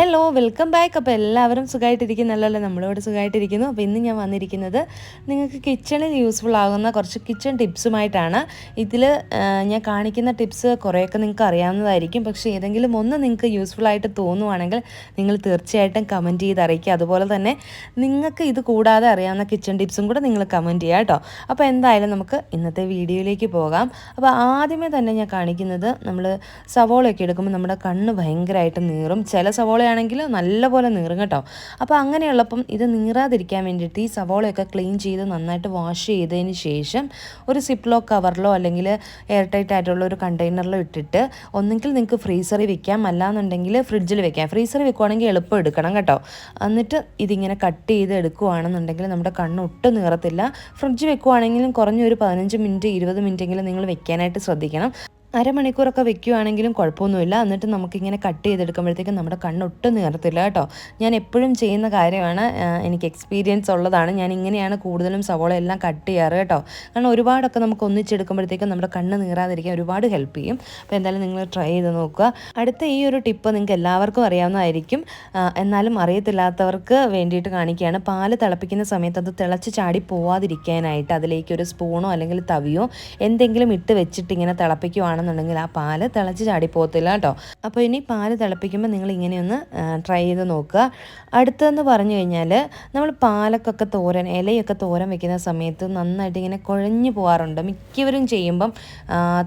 Hello welcome back. അപ്പോൾ എല്ലാവരും സുഖമായിട്ടിരിക്കുന്നല്ലോ, നമ്മളിവിടെ സുഖമായിട്ടിരിക്കുന്നു. അപ്പോൾ ഇന്ന് ഞാൻ വന്നിരിക്കുന്നത് നിങ്ങൾക്ക് കിച്ചണിൽ യൂസ്ഫുൾ ആകുന്ന കുറച്ച് കിച്ചൺ ടിപ്സുമായിട്ടാണ്. ഇതിൽ ഞാൻ കാണിക്കുന്ന ടിപ്സ് കുറേയൊക്കെ നിങ്ങൾക്ക് അറിയാവുന്നതായിരിക്കും. പക്ഷേ ഏതെങ്കിലും ഒന്ന് നിങ്ങൾക്ക് യൂസ്ഫുൾ ആയിട്ട് തോന്നുവാണെങ്കിൽ നിങ്ങൾ തീർച്ചയായിട്ടും കമൻറ്റ് ചെയ്ത് അറിയിക്കുക. അതുപോലെ തന്നെ നിങ്ങൾക്ക് ഇത് കൂടാതെ അറിയാവുന്ന കിച്ചൺ ടിപ്സും കൂടെ നിങ്ങൾ കമൻറ്റ് ചെയ്യുക കേട്ടോ. അപ്പോൾ എന്തായാലും നമുക്ക് ഇന്നത്തെ വീഡിയോയിലേക്ക് പോകാം. അപ്പോൾ ആദ്യമേ തന്നെ ഞാൻ കാണിക്കുന്നത്, നമ്മൾ സവോളയൊക്കെ എടുക്കുമ്പോൾ നമ്മുടെ കണ്ണ് ഭയങ്കരമായിട്ട് നീറും. ചില സവോളയാണെങ്കിൽ നല്ലപോലെ നീറും കേട്ടോ. അപ്പോൾ അങ്ങനെയുള്ളപ്പം ഇത് നീറാതിരിക്കാൻ വേണ്ടിയിട്ട് ഈ സവോളയൊക്കെ ക്ലീൻ ചെയ്ത് നന്നായിട്ട് വാഷ് ചെയ്തതിന് ശേഷം ഒരു സിപ്ലോ കവറിലോ അല്ലെങ്കിൽ എയർ ടൈറ്റ് ആയിട്ടുള്ള ഒരു കണ്ടെയ്നറിലോ ഇട്ടിട്ട് ഒന്നെങ്കിൽ നിങ്ങൾക്ക് ഫ്രീസറിൽ വെക്കാം, അല്ലാന്നുണ്ടെങ്കിൽ ഫ്രിഡ്ജിൽ വെക്കാം. ഫ്രീസറിൽ വെക്കുവാണെങ്കിൽ എളുപ്പം എടുക്കണം കേട്ടോ. എന്നിട്ട് ഇതിങ്ങനെ കട്ട് ചെയ്ത് എടുക്കുകയാണെന്നുണ്ടെങ്കിൽ നമ്മുടെ കണ്ണ് ഒട്ടും നീറത്തില്ല. ഫ്രിഡ്ജ് വെക്കുവാണെങ്കിലും കുറഞ്ഞൊരു 15 മിനിറ്റ് 20 മിനിറ്റെങ്കിലും നിങ്ങൾ വെക്കാനായിട്ട് ശ്രദ്ധിക്കണം. അരമണിക്കൂറൊക്കെ വെക്കുകയാണെങ്കിലും കുഴപ്പമൊന്നുമില്ല. എന്നിട്ട് നമുക്കിങ്ങനെ കട്ട് ചെയ്തെടുക്കുമ്പോഴത്തേക്കും നമ്മുടെ കണ്ണൊട്ടും നീർത്തില്ല കേട്ടോ. ഞാൻ എപ്പോഴും ചെയ്യുന്ന കാര്യമാണ്, എനിക്ക് എക്സ്പീരിയൻസ് ഉള്ളതാണ്. ഞാൻ ഇങ്ങനെയാണ് കൂടുതലും സവോള എല്ലാം കട്ട് ചെയ്യാറ് കേട്ടോ. കാരണം ഒരുപാടൊക്കെ നമുക്ക് ഒന്നിച്ചെടുക്കുമ്പോഴത്തേക്കും നമ്മുടെ കണ്ണ് നീറാതിരിക്കാൻ ഒരുപാട് ഹെൽപ്പ് ചെയ്യും. അപ്പോൾ എന്തായാലും നിങ്ങൾ ട്രൈ ചെയ്ത് നോക്കുക. അടുത്ത ഈ ഒരു ടിപ്പ് നിങ്ങൾക്ക് എല്ലാവർക്കും അറിയാവുന്നതായിരിക്കും, എന്നാലും അറിയത്തില്ലാത്തവർക്ക് വേണ്ടിയിട്ട് കാണിക്കുകയാണ്. പാല് തിളപ്പിക്കുന്ന സമയത്ത് അത് തിളച്ച് ചാടി പോവാതിരിക്കാനായിട്ട് അതിലേക്ക് ഒരു സ്പൂണോ അല്ലെങ്കിൽ തവിയോ എന്തെങ്കിലും ഇട്ട് വെച്ചിട്ട് ഇങ്ങനെ തിളപ്പിക്കുവാണ് ുണ്ടെങ്കിൽ ആ പാല് തിളച്ച് ചാടിപ്പോകത്തില്ല കേട്ടോ. അപ്പോൾ ഇനി പാല് തിളപ്പിക്കുമ്പോൾ നിങ്ങൾ ഇങ്ങനെയൊന്ന് ട്രൈ ചെയ്ത് നോക്കുക. അടുത്തതെന്ന് പറഞ്ഞു കഴിഞ്ഞാൽ, നമ്മൾ പാലക്കൊക്കെ തോരൻ, ഇലയൊക്കെ തോരൻ വെക്കുന്ന സമയത്ത് നന്നായിട്ട് ഇങ്ങനെ കുഴഞ്ഞു പോകാറുണ്ട്. മിക്കവരും ചെയ്യുമ്പം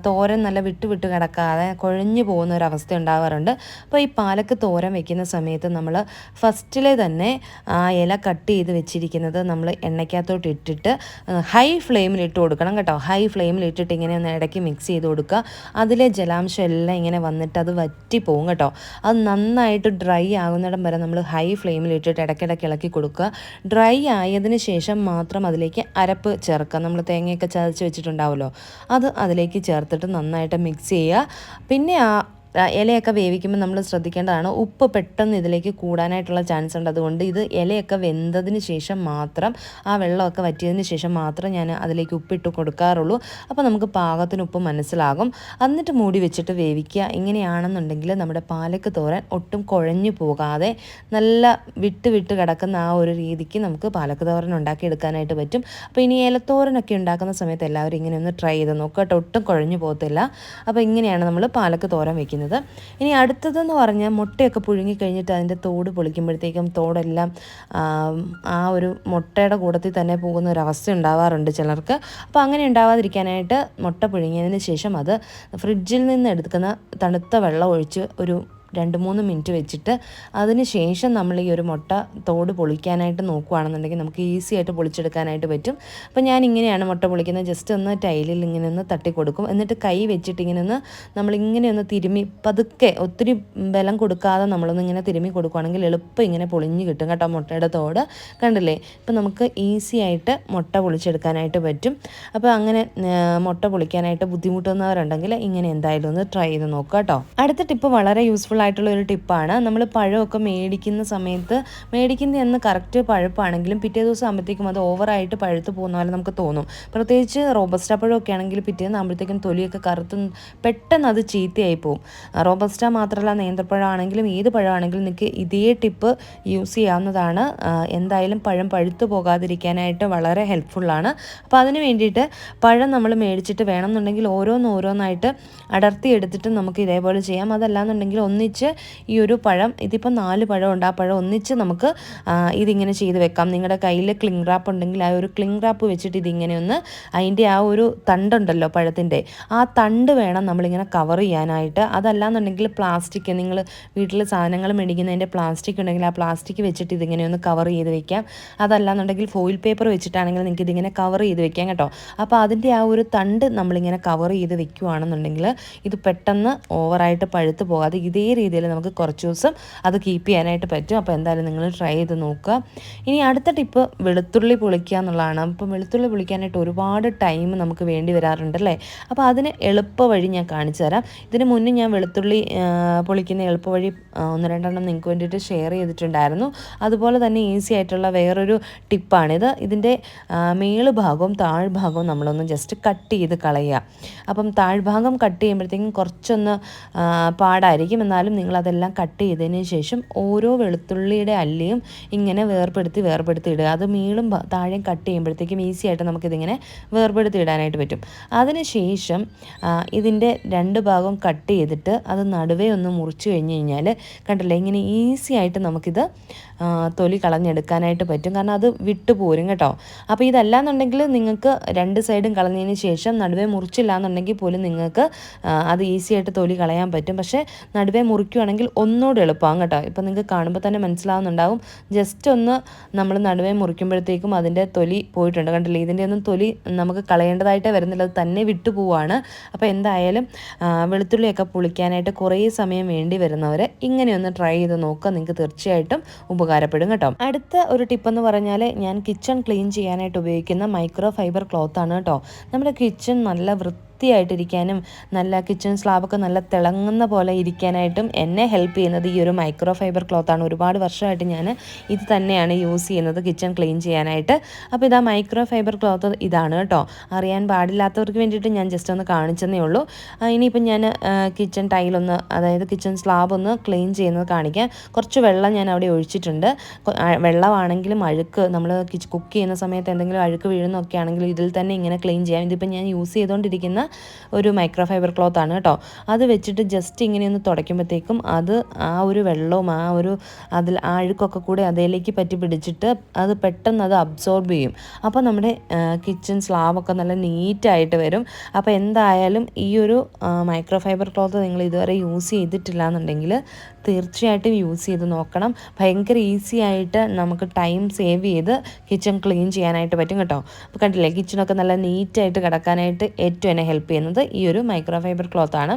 തോരൻ നല്ല വിട്ട് കിടക്കാതെ കുഴഞ്ഞു പോകുന്ന ഒരവസ്ഥ ഉണ്ടാകാറുണ്ട്. അപ്പോൾ ഈ പാലക്ക് തോരൻ വെക്കുന്ന സമയത്ത് നമ്മൾ ഫസ്റ്റിലെ തന്നെ ആ ഇല കട്ട് ചെയ്ത് വെച്ചിരിക്കുന്നത് നമ്മൾ എണ്ണയ്ക്കകത്തോട്ട് ഇട്ടിട്ട് ഹൈ ഫ്ലെയിമിൽ ഇട്ട് കൊടുക്കണം കേട്ടോ. ഹൈ ഫ്ലെയിമിൽ ഇട്ടിട്ട് ഇങ്ങനെ ഒന്ന് ഇടയ്ക്ക് മിക്സ് ചെയ്ത് കൊടുക്കുക. അതിലെ ജലാംശം എല്ലാം ഇങ്ങനെ വന്നിട്ട് അത് വറ്റിപ്പോവും കേട്ടോ. അത് നന്നായിട്ട് ഡ്രൈ ആകുന്നിടം വരെ നമ്മൾ ഹൈ ഫ്ലെയിമിൽ ഇട്ടിട്ട് ഇടയ്ക്കിടയ്ക്ക് ഇളക്കി കൊടുക്കുക. ഡ്രൈ ആയതിന് ശേഷം മാത്രം അതിലേക്ക് അരപ്പ് ചേർക്കുക. നമ്മൾ തേങ്ങയൊക്കെ ചതച്ച് വെച്ചിട്ടുണ്ടാവുമല്ലോ, അത് അതിലേക്ക് ചേർത്തിട്ട് നന്നായിട്ട് മിക്സ് ചെയ്യുക. പിന്നെ ഇലയൊക്കെ വേവിക്കുമ്പോൾ നമ്മൾ ശ്രദ്ധിക്കേണ്ടതാണ്, ഉപ്പ് പെട്ടെന്ന് ഇതിലേക്ക് കൂടാനായിട്ടുള്ള ചാൻസ് ഉണ്ട്. അതുകൊണ്ട് ഇത് ഇലയൊക്കെ വെന്തതിന് ശേഷം മാത്രം, ആ വെള്ളമൊക്കെ വറ്റിയതിന് ശേഷം മാത്രം ഞാൻ അതിലേക്ക് ഉപ്പിട്ട് കൊടുക്കാറുള്ളൂ. അപ്പോൾ നമുക്ക് പാകത്തിന് ഉപ്പ് മനസ്സിലാകും. എന്നിട്ട് മൂടി വെച്ചിട്ട് വേവിക്കുക. ഇങ്ങനെയാണെന്നുണ്ടെങ്കിൽ നമ്മുടെ പാലക്ക് തോരൻ ഒട്ടും കുഴഞ്ഞു പോകാതെ നല്ല വിട്ട് കിടക്കുന്ന ആ ഒരു രീതിക്ക് നമുക്ക് പാലക്ക് തോരൻ ഉണ്ടാക്കിയെടുക്കാനായിട്ട് പറ്റും. അപ്പോൾ ഇനി ഇലത്തോരനൊക്കെ ഉണ്ടാക്കുന്ന സമയത്ത് എല്ലാവരും ഇങ്ങനെ ഒന്ന് ട്രൈ ചെയ്ത് നോക്കുക കേട്ടോ. ഒട്ടും കുഴഞ്ഞു പോകത്തില്ല. അപ്പോൾ ഇങ്ങനെയാണ് നമ്മൾ പാലക്ക് തോരൻ വെക്കുന്നത്. ഇനി അടുത്തതെന്ന് പറഞ്ഞാൽ, മുട്ടയൊക്കെ പുഴുങ്ങി കഴിഞ്ഞിട്ട് അതിൻ്റെ തോട് പൊളിക്കുമ്പോഴത്തേക്കും തോടെല്ലാം ആ ഒരു മുട്ടയുടെ കൂടത്തിൽ തന്നെ പോകുന്ന ഒരവസ്ഥ ഉണ്ടാവാറുണ്ട് ചിലർക്ക്. അപ്പോൾ അങ്ങനെ ഉണ്ടാവാതിരിക്കാനായിട്ട് മുട്ട പുഴുങ്ങിയതിന് ശേഷം അത് ഫ്രിഡ്ജിൽ നിന്ന് എടുക്കുന്ന തണുത്ത വെള്ളം ഒഴിച്ച് ഒരു 2-3 മിനിറ്റ് വെച്ചിട്ട് അതിന് ശേഷം നമ്മൾ ഈ ഒരു മുട്ട തോട് പൊളിക്കാനായിട്ട് നോക്കുകയാണെന്നുണ്ടെങ്കിൽ നമുക്ക് ഈസി ആയിട്ട് പൊളിച്ചെടുക്കാനായിട്ട് പറ്റും. അപ്പോൾ ഞാൻ ഇങ്ങനെയാണ് മുട്ട പൊളിക്കുന്നത്. ജസ്റ്റ് ഒന്ന് ടൈലിൽ ഇങ്ങനെ ഒന്ന് തട്ടി കൊടുക്കും. എന്നിട്ട് കൈ വെച്ചിട്ട് ഇങ്ങനെ ഒന്ന് നമ്മളിങ്ങനെ ഒന്ന് തിരുമ്മി പതുക്കെ, ഒത്തിരി ബലം കൊടുക്കാതെ നമ്മളൊന്ന് ഇങ്ങനെ തിരുമ്മി കൊടുക്കുകയാണെങ്കിൽ എളുപ്പം ഇങ്ങനെ പൊളിഞ്ഞ് കിട്ടും കേട്ടോ മുട്ടയുടെ തോട്. കണ്ടില്ലേ? ഇപ്പം നമുക്ക് ഈസി ആയിട്ട് മുട്ട പൊളിച്ചെടുക്കാനായിട്ട് പറ്റും. അപ്പോൾ അങ്ങനെ മുട്ട പൊളിക്കാനായിട്ട് ബുദ്ധിമുട്ടുന്നവരുണ്ടെങ്കിൽ ഇങ്ങനെ എന്തായാലും ഒന്ന് ട്രൈ ചെയ്ത് നോക്കുക കേട്ടോ. അടുത്ത ടിപ്പ് വളരെ യൂസ്ഫുൾ ആയിട്ടുള്ളൊരു ടിപ്പാണ്. നമ്മൾ പഴമൊക്കെ മേടിക്കുന്ന സമയത്ത്, മേടിക്കുന്ന കറക്റ്റ് പഴുപ്പാണെങ്കിലും പിറ്റേ ദിവസം ആകുമ്പോഴത്തേക്കും അത് ഓവറായിട്ട് പഴുത്ത് പോകുന്ന പോലെ നമുക്ക് തോന്നും. പ്രത്യേകിച്ച് റോബസ്റ്റ പഴമൊക്കെ ആണെങ്കിൽ പിറ്റേന്ന് ആകുമ്പോഴത്തേക്കും തൊലിയൊക്കെ കറുത്ത് പെട്ടെന്ന് അത് ചീത്തയായി പോകും. റോബസ്റ്റ മാത്രമല്ല, നേന്ത്രപ്പഴമാണെങ്കിലും ഏത് പഴമാണെങ്കിലും നിങ്ങൾക്ക് ഇതേ ടിപ്പ് യൂസ് ചെയ്യാവുന്നതാണ്. എന്തായാലും പഴം പഴുത്ത് പോകാതിരിക്കാനായിട്ട് വളരെ ഹെൽപ്ഫുള്ളാണ്. അപ്പോൾ അതിന് വേണ്ടിയിട്ട് പഴം നമ്മൾ മേടിച്ചിട്ട് വേണമെന്നുണ്ടെങ്കിൽ ഓരോന്നായിട്ട് അടർത്തി എടുത്തിട്ട് നമുക്ക് ഇതേപോലെ ചെയ്യാം. അതല്ലാന്നുണ്ടെങ്കിൽ ഒന്നിച്ച് ഈ ഒരു പഴം, ഇതിപ്പോൾ 4 പഴമുണ്ട്, ആ പഴം ഒന്നിച്ച് നമുക്ക് ഇതിങ്ങനെ ചെയ്ത് വെക്കാം. നിങ്ങളുടെ കയ്യിൽ ക്ലിംഗ് റാപ്പ് ഉണ്ടെങ്കിൽ ആ ഒരു ക്ലിംഗ് റാപ്പ് വെച്ചിട്ട് ഇതിങ്ങനെ ഒന്ന്, അതിൻ്റെ ആ ഒരു തണ്ടുണ്ടല്ലോ പഴത്തിൻ്റെ, ആ തണ്ട് വേണം നമ്മളിങ്ങനെ കവർ ചെയ്യാനായിട്ട്. അതല്ലാന്നുണ്ടെങ്കിൽ പ്ലാസ്റ്റിക്, നിങ്ങൾ വീട്ടിൽ സാധനങ്ങൾ മേടിക്കുന്നതിൻ്റെ പ്ലാസ്റ്റിക് ഉണ്ടെങ്കിൽ ആ പ്ലാസ്റ്റിക് വെച്ചിട്ട് ഇതിങ്ങനെ ഒന്ന് കവർ ചെയ്ത് വെക്കാം. അതല്ലാന്നുണ്ടെങ്കിൽ ഫോയിൽ പേപ്പർ വെച്ചിട്ടാണെങ്കിൽ നിങ്ങൾക്ക് ഇതിങ്ങനെ കവർ ചെയ്ത് വെക്കാം കേട്ടോ. അപ്പോൾ അതിൻ്റെ ആ ഒരു തണ്ട് നമ്മളിങ്ങനെ കവർ ചെയ്ത് വെക്കുകയാണെന്നുണ്ടെങ്കിൽ ഇത് പെട്ടെന്ന് ഓവറായിട്ട് പഴുത്ത് പോകാതെ ഇതേ രീതിയിൽ നമുക്ക് കുറച്ച് ദിവസം അത് കീപ്പ് ചെയ്യാനായിട്ട് പറ്റും. അപ്പോൾ എന്തായാലും നിങ്ങൾ ട്രൈ ചെയ്ത് നോക്കുക. ഇനി അടുത്ത ടിപ്പ് വെളുത്തുള്ളി പൊളിക്കുക എന്നുള്ളതാണ്. അപ്പോൾ വെളുത്തുള്ളി പൊളിക്കാനായിട്ട് ഒരുപാട് ടൈം നമുക്ക് വേണ്ടി വരാറുണ്ടല്ലേ. അപ്പോൾ അതിന് എളുപ്പ വഴി ഞാൻ കാണിച്ചു തരാം. ഇതിന് മുന്നേ ഞാൻ വെളുത്തുള്ളി പൊളിക്കുന്ന എളുപ്പ വഴി 1-2 നിങ്ങൾക്ക് വേണ്ടിയിട്ട് ഷെയർ ചെയ്തിട്ടുണ്ടായിരുന്നു. അതുപോലെ തന്നെ ഈസി ആയിട്ടുള്ള വേറൊരു ടിപ്പാണിത്. ഇതിൻ്റെ മേളുഭാഗവും താഴ്ഭാഗവും നമ്മളൊന്ന് ജസ്റ്റ് കട്ട് ചെയ്ത് കളയുക. അപ്പം താഴ്ഭാഗം കട്ട് ചെയ്യുമ്പോഴത്തേക്കും കുറച്ചൊന്ന് പാടായിരിക്കും, എന്നാൽ എന്നാലും നിങ്ങളതെല്ലാം കട്ട് ചെയ്തതിന് ശേഷം ഓരോ വെളുത്തുള്ളിയുടെ അല്ലിയും ഇങ്ങനെ വേർപെടുത്തി ഇടുക. അത് മീളും താഴെയും കട്ട് ചെയ്യുമ്പോഴത്തേക്കും ഈസി ആയിട്ട് നമുക്കിതിങ്ങനെ വേർപെടുത്തി ഇടാനായിട്ട് പറ്റും. അതിനുശേഷം ഇതിൻ്റെ 2 ഭാഗവും കട്ട് ചെയ്തിട്ട് അത് നടുവേ ഒന്ന് മുറിച്ച് കഴിഞ്ഞ് കഴിഞ്ഞാൽ കണ്ടില്ലേ ഇങ്ങനെ ഈസി ആയിട്ട് നമുക്കിത് തൊലി കളഞ്ഞെടുക്കാനായിട്ട് പറ്റും. കാരണം അത് വിട്ടു പോരും കേട്ടോ. അപ്പോൾ ഇതല്ലാന്നുണ്ടെങ്കിൽ നിങ്ങൾക്ക് 2 സൈഡും കളഞ്ഞതിന് ശേഷം നടുവേ മുറിച്ചില്ല എന്നുണ്ടെങ്കിൽ പോലും നിങ്ങൾക്ക് അത് ഈസി ആയിട്ട് തൊലി കളയാൻ പറ്റും. പക്ഷേ നടുവേ മുറിക്കുകയാണെങ്കിൽ ഒന്നുകൂടെ എളുപ്പമാകും കേട്ടോ. ഇപ്പോൾ നിങ്ങൾക്ക് കാണുമ്പോൾ തന്നെ മനസ്സിലാവുന്നുണ്ടാവും. ജസ്റ്റ് ഒന്ന് നമ്മൾ നടുവേ മുറിക്കുമ്പോഴത്തേക്കും അതിൻ്റെ തൊലി പോയിട്ടുണ്ട്. കണ്ടില്ലേ, ഇതിൻ്റെ ഒന്നും തൊലി നമുക്ക് കളയേണ്ടതായിട്ടേ വരുന്നില്ല, അത് തന്നെ വിട്ടു പോവുകയാണ്. അപ്പോൾ എന്തായാലും വെളുത്തുള്ളിയൊക്കെ പുളിക്കാനായിട്ട് കുറേ സമയം വേണ്ടി വരുന്നവർ ഇങ്ങനെയൊന്ന് ട്രൈ ചെയ്ത് നോക്കുക. നിങ്ങൾക്ക് തീർച്ചയായിട്ടും ഉപകാരപ്പെടും കേട്ടോ. അടുത്ത ഒരു ടിപ്പെന്ന് പറഞ്ഞാൽ ഞാൻ കിച്ചൺ ക്ലീൻ ചെയ്യാനായിട്ട് ഉപയോഗിക്കുന്ന മൈക്രോ ഫൈബർ ക്ലോത്താണ് കേട്ടോ. നമ്മുടെ കിച്ചൺ നല്ല വൃത്തിയായിട്ടിരിക്കാനും നല്ല കിച്ചൺ സ്ലാബൊക്കെ നല്ല തിളങ്ങുന്ന പോലെ ഇരിക്കാനായിട്ടും എന്നെ ഹെൽപ്പ് ചെയ്യുന്നത് ഈ ഒരു മൈക്രോ ഫൈബർ ക്ലോത്താണ്. ഒരുപാട് വർഷമായിട്ട് ഞാൻ ഇത് തന്നെയാണ് യൂസ് ചെയ്യുന്നത് കിച്ചൺ ക്ലീൻ ചെയ്യാനായിട്ട്. അപ്പോൾ ഇതാ മൈക്രോ ഫൈബർ ക്ലോത്ത് ഇതാണ് കേട്ടോ. അറിയാൻ പാടില്ലാത്തവർക്ക് വേണ്ടിയിട്ട് ഞാൻ ജസ്റ്റ് ഒന്ന് കാണിച്ചതേ ഉള്ളൂ. ഇനിയിപ്പം ഞാൻ കിച്ചൺ ടൈലൊന്ന്, അതായത് കിച്ചൺ സ്ലാബ് ഒന്ന് ക്ലീൻ ചെയ്യുന്നത് കാണിക്കാം. കുറച്ച് വെള്ളം ഞാൻ അവിടെ ഒഴിച്ചിട്ടുണ്ട്. വെള്ളമാണെങ്കിലും അഴുക്ക് നമ്മൾ കുക്ക് ചെയ്യുന്ന സമയത്ത് എന്തെങ്കിലും അഴുക്ക് വീഴുന്നൊക്കെ ആണെങ്കിലും ഇതിൽ തന്നെ ഇങ്ങനെ ക്ലീൻ ചെയ്യാം. ഇതിപ്പോൾ ഞാൻ യൂസ് ചെയ്തുകൊണ്ടിരിക്കുന്ന ഒരു മൈക്രോ ഫൈബർ ക്ലോത്ത് ആണ് കേട്ടോ. അത് വെച്ചിട്ട് ജസ്റ്റ് ഇങ്ങനെയൊന്ന് തുടയ്ക്കുമ്പോഴത്തേക്കും അത് ആ ഒരു വെള്ളവും അതിൽ ആ അഴുക്കൊക്കെ കൂടെ അതിലേക്ക് പറ്റി പിടിച്ചിട്ട് അത് പെട്ടെന്ന് അത് അബ്സോർബ് ചെയ്യും. അപ്പോൾ നമ്മുടെ കിച്ചൺ സ്ലാബൊക്കെ നല്ല നീറ്റായിട്ട് വരും. അപ്പോൾ എന്തായാലും ഈ ഒരു മൈക്രോ ഫൈബർ ക്ലോത്ത് നിങ്ങൾ ഇതുവരെ യൂസ് ചെയ്തിട്ടില്ല എന്നുണ്ടെങ്കിൽ തീർച്ചയായിട്ടും യൂസ് ചെയ്ത് നോക്കണം. ഭയങ്കര ഈസി ആയിട്ട് നമുക്ക് ടൈം സേവ് ചെയ്ത് കിച്ചൺ ക്ലീൻ ചെയ്യാനായിട്ട് പറ്റും കേട്ടോ. അപ്പോൾ കണ്ടില്ലേ, കിച്ചണൊക്കെ നല്ല നീറ്റായിട്ട് കിടക്കാനായിട്ട് ഏറ്റവും എന്നെ ഹെൽപ്പ് ചെയ്യുന്നത് ഈ ഒരു മൈക്രോ ഫൈബർ ക്ലോത്താണ്.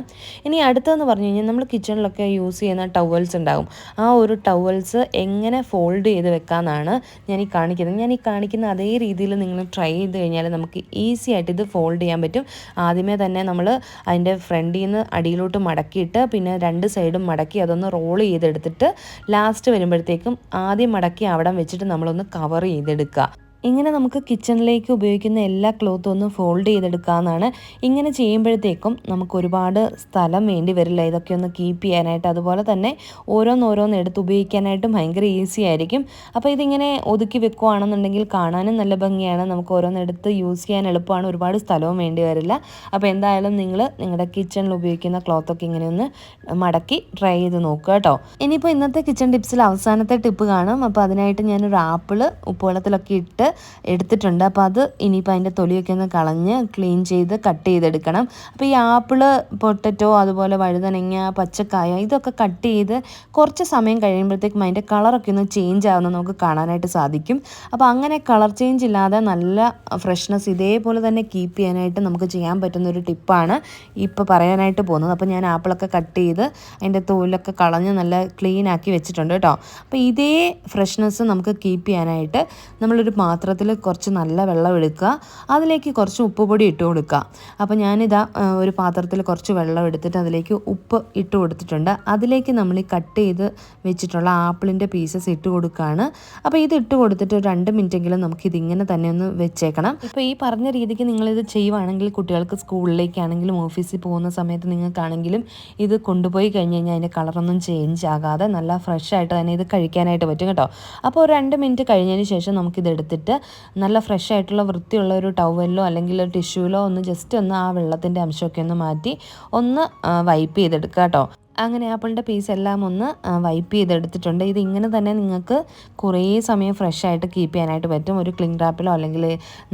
ഇനി അടുത്തതെന്ന് പറഞ്ഞു കഴിഞ്ഞാൽ നമ്മൾ കിച്ചണിലൊക്കെ യൂസ് ചെയ്യുന്ന ടവൽസ് ഉണ്ടാകും. ആ ഒരു ടവൽസ് എങ്ങനെ ഫോൾഡ് ചെയ്ത് വെക്കാമെന്നാണ് ഞാൻ ഈ കാണിക്കുന്ന അതേ രീതിയിൽ നിങ്ങൾ ട്രൈ ചെയ്ത് കഴിഞ്ഞാൽ നമുക്ക് ഈസി ആയിട്ട് ഇത് ഫോൾഡ് ചെയ്യാൻ പറ്റും. ആദ്യമേ തന്നെ നമ്മൾ അതിൻ്റെ ഫ്രണ്ടിൽ നിന്ന് അടിയിലോട്ട് മടക്കിയിട്ട് പിന്നെ 2 സൈഡും മടക്കി അതൊന്ന് റോൾ ചെയ്തെടുത്തിട്ട് ലാസ്റ്റ് വരുമ്പോഴത്തേക്കും ആദ്യം മടക്കി അവിടെ വെച്ചിട്ട് നമ്മളൊന്ന് കവർ ചെയ്തെടുക്കുക. ഇങ്ങനെ നമുക്ക് കിച്ചണിലേക്ക് ഉപയോഗിക്കുന്ന എല്ലാ ക്ലോത്തും ഒന്ന് ഫോൾഡ് ചെയ്തെടുക്കാമെന്നാണ്. ഇങ്ങനെ ചെയ്യുമ്പോഴത്തേക്കും നമുക്ക് ഒരുപാട് സ്ഥലം വേണ്ടി വരില്ല ഇതൊക്കെ ഒന്ന് കീപ്പ് ചെയ്യാനായിട്ട്. അതുപോലെ തന്നെ ഓരോന്നോരോന്ന് എടുത്ത് ഉപയോഗിക്കാനായിട്ടും ഭയങ്കര ഈസി ആയിരിക്കും. അപ്പോൾ ഇതിങ്ങനെ ഒതുക്കി വെക്കുകയാണെന്നുണ്ടെങ്കിൽ കാണാനും നല്ല ഭംഗിയാണ്. നമുക്ക് ഓരോന്നെടുത്ത് യൂസ് ചെയ്യാൻ എളുപ്പമാണ്, ഒരുപാട് സ്ഥലവും വേണ്ടി വരില്ല. അപ്പോൾ എന്തായാലും നിങ്ങൾ നിങ്ങളുടെ കിച്ചണിൽ ഉപയോഗിക്കുന്ന ക്ലോത്തൊക്കെ ഇങ്ങനെ ഒന്ന് മടക്കി ട്രൈ ചെയ്ത് നോക്കുക കേട്ടോ. ഇനിയിപ്പോൾ ഇന്നത്തെ കിച്ചൺ ടിപ്സിൽ അവസാനത്തെ ടിപ്പ് കാണാം. അപ്പോൾ അതിനായിട്ട് ഞാനൊരു ആപ്പിള് ഉപ്പുവെള്ളത്തിലൊക്കെ ഇട്ട് എടുത്തിട്ടുണ്ട്. അപ്പോൾ അത് ഇനിയിപ്പോൾ അതിൻ്റെ തൊലിയൊക്കെ ഒന്ന് കളഞ്ഞ് ക്ലീൻ ചെയ്ത് കട്ട് ചെയ്തെടുക്കണം. അപ്പോൾ ഈ ആപ്പിള്, പൊട്ടറ്റോ, അതുപോലെ വഴുതനങ്ങ, പച്ചക്കായ ഇതൊക്കെ കട്ട് ചെയ്ത് കുറച്ച് സമയം കഴിയുമ്പോഴത്തേക്കും അതിൻ്റെ കളറൊക്കെ ഒന്ന് ചേഞ്ച് ആവുന്നത് നമുക്ക് കാണാനായിട്ട് സാധിക്കും. അപ്പോൾ അങ്ങനെ കളർ ചേഞ്ച് ഇല്ലാതെ നല്ല ഫ്രഷ്നെസ് ഇതേപോലെ തന്നെ കീപ്പ് ചെയ്യാനായിട്ട് നമുക്ക് ചെയ്യാൻ പറ്റുന്നൊരു ടിപ്പാണ് ഇപ്പോൾ പറയാനായിട്ട് പോകുന്നത്. അപ്പോൾ ഞാൻ ആപ്പിളൊക്കെ കട്ട് ചെയ്ത് അതിൻ്റെ തോലൊക്കെ കളഞ്ഞ് നല്ല ക്ലീൻ ആക്കി വെച്ചിട്ടുണ്ട് കേട്ടോ. അപ്പോൾ ഇതേ ഫ്രഷ്നെസ് നമുക്ക് കീപ്പ് ചെയ്യാനായിട്ട് നമ്മളൊരു പാത്രത്തിൽ കുറച്ച് നല്ല വെള്ളം എടുക്കുക, അതിലേക്ക് കുറച്ച് ഉപ്പ് പൊടി ഇട്ട് കൊടുക്കുക. അപ്പോൾ ഞാനിതാ ഒരു പാത്രത്തിൽ കുറച്ച് വെള്ളം എടുത്തിട്ട് അതിലേക്ക് ഉപ്പ് ഇട്ട് കൊടുത്തിട്ടുണ്ട്. അതിലേക്ക് നമ്മൾ ഈ കട്ട് ചെയ്ത് വെച്ചിട്ടുള്ള ആപ്പിളിൻ്റെ പീസസ് ഇട്ട് കൊടുക്കുകയാണ്. അപ്പോൾ ഇത് ഇട്ട് കൊടുത്തിട്ട് ഒരു 2 മിനിറ്റെങ്കിലും നമുക്കിതിങ്ങനെ തന്നെ ഒന്ന് വെച്ചേക്കണം. ഇപ്പോൾ ഈ പറഞ്ഞ രീതിക്ക് നിങ്ങളിത് ചെയ്യുവാണെങ്കിൽ കുട്ടികൾക്ക് സ്കൂളിലേക്കാണെങ്കിലും ഓഫീസിൽ പോകുന്ന സമയത്ത് നിങ്ങൾക്കാണെങ്കിലും ഇത് കൊണ്ടുപോയി കഴിഞ്ഞ് കഴിഞ്ഞാൽ അതിൻ്റെ കളറൊന്നും ചേഞ്ച് ആകാതെ നല്ല ഫ്രഷ് ആയിട്ട് തന്നെ ഇത് കഴിക്കാനായിട്ട് പറ്റും കേട്ടോ. അപ്പോൾ ഒരു 2 മിനിറ്റ് കഴിഞ്ഞതിന് ശേഷം നമുക്കിതെടുത്തിട്ട് നല്ല ഫ്രഷ് ആയിട്ടുള്ള വൃത്തിയുള്ള ഒരു ടവലിലോ അല്ലെങ്കിൽ ടിഷ്യൂലോ ഒന്ന് ജസ്റ്റ് ഒന്ന് ആ വെള്ളത്തിൻ്റെ അംശമൊക്കെ ഒന്ന് മാറ്റി ഒന്ന് വൈപ്പ് ചെയ്തെടുക്കുക കേട്ടോ. അങ്ങനെ ആപ്പിളിൻ്റെ പീസ് എല്ലാം ഒന്ന് വൈപ്പ് ചെയ്തെടുത്തിട്ടുണ്ട്. ഇതിങ്ങനെ തന്നെ നിങ്ങൾക്ക് കുറേ സമയം ഫ്രഷ് ആയിട്ട് കീപ്പ് ചെയ്യാനായിട്ട് പറ്റും. ഒരു ക്ലിംഗ് റാപ്പിലോ അല്ലെങ്കിൽ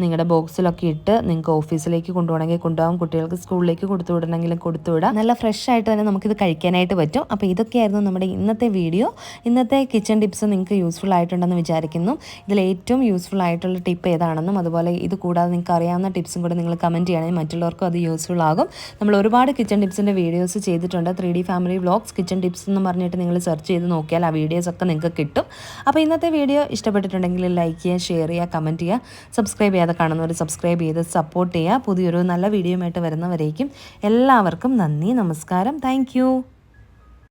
നിങ്ങളുടെ ബോക്സിലൊക്കെ ഇട്ട് നിങ്ങൾക്ക് ഓഫീസിലേക്ക് കൊണ്ടുപോകണമെങ്കിൽ കൊണ്ടുപോകാം, കുട്ടികൾക്ക് സ്കൂളിലേക്ക് കൊടുത്തു വിടണമെങ്കിലും കൊടുത്തുവിടാം. നല്ല ഫ്രഷ് ആയിട്ട് തന്നെ നമുക്കിത് കഴിക്കാനായിട്ട് പറ്റും. അപ്പോൾ ഇതൊക്കെയായിരുന്നു നമ്മുടെ ഇന്നത്തെ വീഡിയോ. ഇന്നത്തെ കിച്ചൺ ടിപ്സ് നിങ്ങൾക്ക് യൂസ്ഫുൾ ആയിട്ടുണ്ടെന്ന് വിചാരിക്കുന്നു. ഇതിൽ ഏറ്റവും യൂസ്ഫുൾ ആയിട്ടുള്ള ടിപ്പ് ഏതാണെന്നും അതുപോലെ ഇത് കൂടാതെ നിങ്ങൾക്ക് അറിയാവുന്ന ടിപ്സും കൂടെ നിങ്ങൾ കമൻറ്റ് ചെയ്യണമെങ്കിൽ മറ്റുള്ളവർക്കും അത് യൂസ്ഫുൾ ആകും. നമ്മൾ ഒരുപാട് കിച്ചൺ ടിപ്സിൻ്റെ വീഡിയോസ് ചെയ്തിട്ടുണ്ട്. 3D family vlogs kitchen tips എന്ന് പറഞ്ഞിട്ട് നിങ്ങൾ സെർച്ച് ചെയ്ത് നോക്കിയാൽ ആ വീഡിയോസൊക്കെ നിങ്ങൾക്ക് കിട്ടും. അപ്പോൾ ഇന്നത്തെ വീഡിയോ ഇഷ്ടപ്പെട്ടിട്ടുണ്ടെങ്കിൽ ലൈക്ക് ചെയ്യുക, ഷെയർ ചെയ്യുക, കമൻറ്റ് ചെയ്യുക, സബ്സ്ക്രൈബ് ചെയ്യാതെ കാണുന്നവർ സബ്സ്ക്രൈബ് ചെയ്ത് സപ്പോർട്ട് ചെയ്യുക. പുതിയൊരു നല്ല വീഡിയോയുമായിട്ട് വരുന്നവരേക്കും എല്ലാവർക്കും നന്ദി, നമസ്കാരം, താങ്ക്